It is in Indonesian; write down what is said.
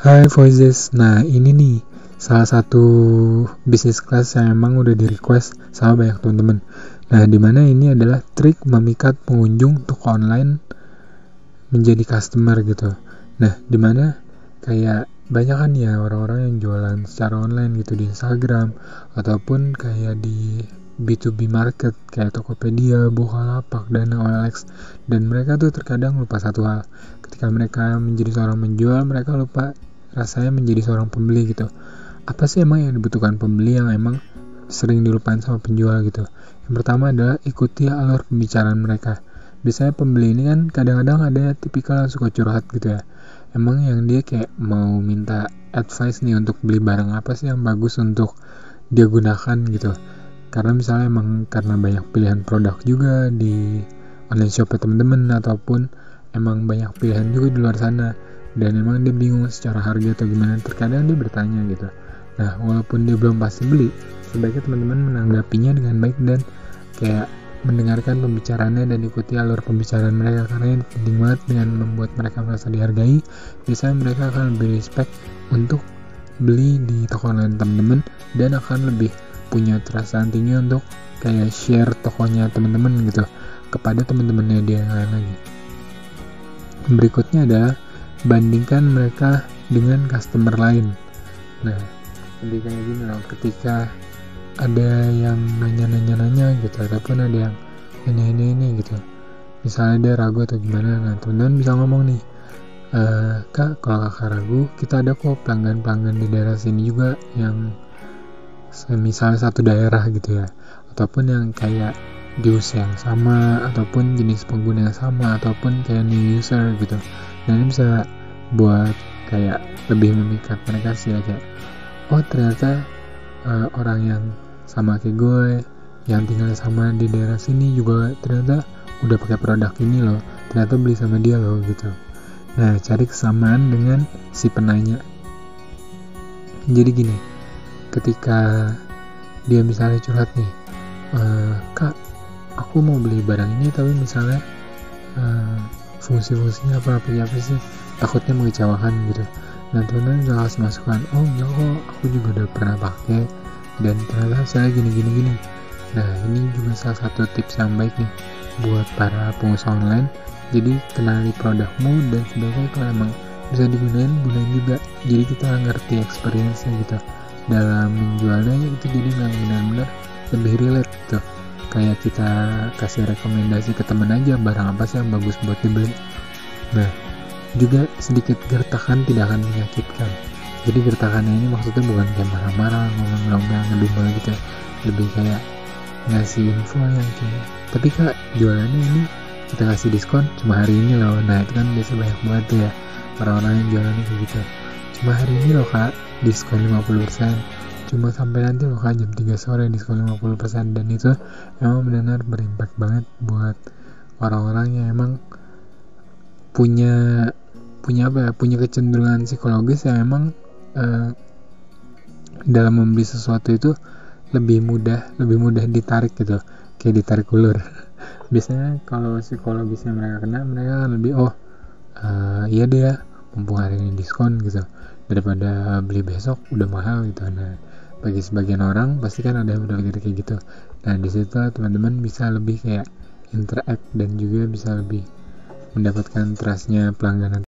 Hai Voices, nah ini nih salah satu bisnis kelas yang emang udah di request sama banyak teman-teman. Nah dimana ini adalah trik memikat pengunjung toko online menjadi customer gitu. Nah dimana kayak banyak kan ya orang-orang yang jualan secara online gitu di Instagram ataupun kayak di B2B market kayak Tokopedia, Bukalapak, dan OLX, dan mereka tuh terkadang lupa satu hal. Ketika mereka menjadi seorang penjual, mereka lupa rasanya menjadi seorang pembeli gitu. Apa sih emang yang dibutuhkan pembeli yang emang sering dilupain sama penjual gitu? Yang pertama adalah ikuti alur pembicaraan mereka. Biasanya pembeli ini kan kadang-kadang ada tipikal yang suka curhat gitu ya. Emang yang dia kayak mau minta advice nih untuk beli barang apa sih yang bagus untuk dia gunakan gitu. Karena misalnya emang karena banyak pilihan produk juga di online shop teman-teman, ataupun emang banyak pilihan juga di luar sana dan emang dia bingung secara harga atau gimana, terkadang dia bertanya gitu. Nah walaupun dia belum pasti beli, sebaiknya teman-teman menanggapinya dengan baik dan kayak mendengarkan pembicaraannya dan ikuti alur pembicaraan mereka, karena ini penting banget. Dengan membuat mereka merasa dihargai, biasanya mereka akan lebih respect untuk beli di toko online teman-teman dan akan lebih punya perasaan tinggi untuk kayak share tokonya teman-teman gitu kepada teman-temannya dia yang lain lagi. Berikutnya adalah bandingkan mereka dengan customer lain. Nah, jadi kayak gini loh, ketika ada yang nanya gitu, ataupun ada yang ini gitu, misalnya dia ragu atau gimana, nah teman-teman bisa ngomong nih, Kak, kalau kakak ragu, kita ada kok pelanggan-pelanggan di daerah sini juga yang misalnya satu daerah gitu ya, ataupun yang kayak di usia yang sama, ataupun jenis pengguna yang sama, ataupun kayak new user gitu. Dan ini bisa buat kayak lebih memikat mereka sih ya, kayak oh ternyata orang yang sama kayak gue yang tinggal sama di daerah sini juga ternyata udah pakai produk ini loh, ternyata beli sama dia loh gitu. Nah cari kesamaan dengan si penanya. Jadi gini, ketika dia misalnya curhat nih, Kak aku mau beli barang ini tapi misalnya fungsi-fungsinya apa sih, takutnya mengecewakan gitu. Nah teman-teman bisa kasih masukan, oh enggak kok, aku juga udah pernah pakai dan ternyata saya gini. Nah ini juga salah satu tips yang baik nih buat para pengusaha online. Jadi kenali produkmu dan sebaiknya kalau emang bisa gunain juga. Jadi kita ngerti experience-nya gitu dalam menjualnya, itu jadi benar-benar lebih relate gitu. Kayak kita kasih rekomendasi ke temen aja barang apa sih yang bagus buat dibeli. Nah juga sedikit gertakan tidak akan menyakitkan. Jadi gertakannya ini maksudnya bukan kayak marah-marah, ngomong-ngomong, ngedumel gitu ya. Lebih kayak ngasih info yang kayak, tapi Kak jualannya ini kita kasih diskon cuma hari ini loh. Nah itu kan biasa banyak banget ya orang-orang yang jualannya kayak gitu, cuma hari ini loh Kak diskon 50%, cuma sampai nanti loh Kak jam 3 sore diskon 50%. Dan itu emang benar-benar berimpact banget buat orang-orang yang emang punya kecenderungan psikologis yang emang dalam membeli sesuatu itu lebih mudah ditarik gitu, kayak ditarik ulur. Biasanya kalau psikologisnya mereka kena, mereka akan lebih iya deh ya, mumpung hari ini diskon gitu, daripada beli besok udah mahal gitu. Nah bagi sebagian orang pasti kan ada yang berpikir kayak gitu. Nah disitu teman-teman bisa lebih kayak interact dan juga bisa lebih mendapatkan trustnya pelanggan.